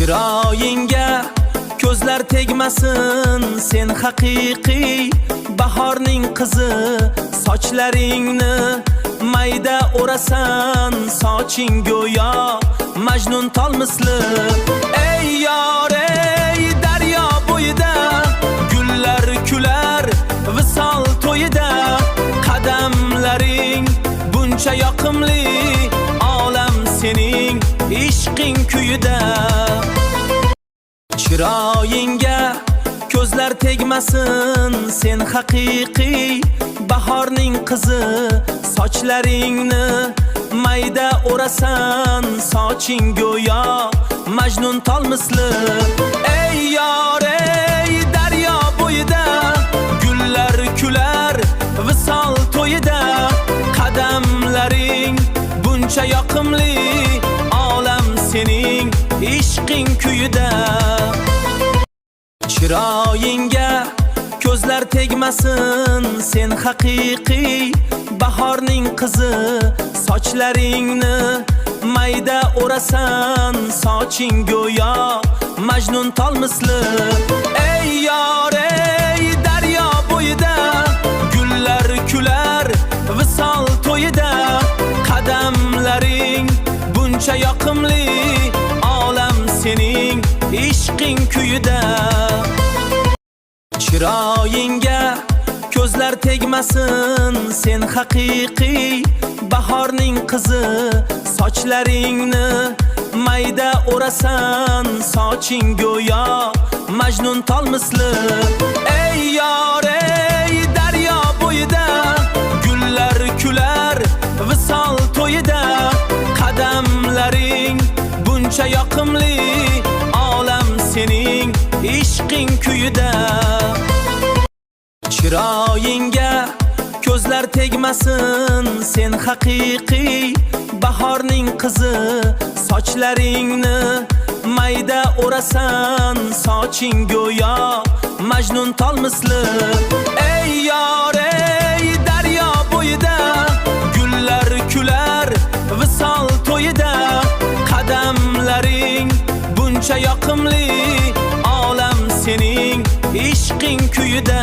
Chiroyingga ko'zlar tegmasin, sen haqiqiy bahorning qizi. Sochlaringni mayda o'rasan, soching go'yo Majnun tol misli. Ey yor, ey daryo bo'yida, gullar kular visol to'yida. Qadamlaring buncha yoqimli, olam sening ishqing kuyida. Chiroyingga ko'zlar tegmasin, sen haqiqiy bahorning qizi. Sochlaringni mayda o'rasan, soching go'yo Majnun tol misli. Ey yor, ey daryo bo'yida, gullar kular visol to'yida. Qadamlaring buncha yoqimli, olam sening ishqing kuyida. Chiroyingga ko'zlar tegmasin, sen haqiqiy bahorning qizi. Sochlaringni mayda o'rasan, soching go'yo Majnun tol misli. Ey yor, ey daryo bo'yida, gullar kular visol to'yida. Qadamlaring buncha yoqimli, olam sening ishqing kuyida. Chiroyingga ko'zlar tegmasin, sen haqiqiy bahorning qizi. Sochlaringni mayda o'rasan, soching go'yo Majnun tol misli. Ey yor, ey daryo bo'yida, gullar kular visol to'yida. Qadamlaring buncha yoqimli, olam sening ishqing kuyida. Chiroyingga ko'zlar tegmasin, sen haqiqiy bahorning qizi. Sochlaringni mayda o'rasan, soching go'yo Majnun tol misli. Ey yor, ey daryo bo'yida, gullar kular visol to'yida. Qadamlaring buncha yoqimli, olam sening ishqing kuyida.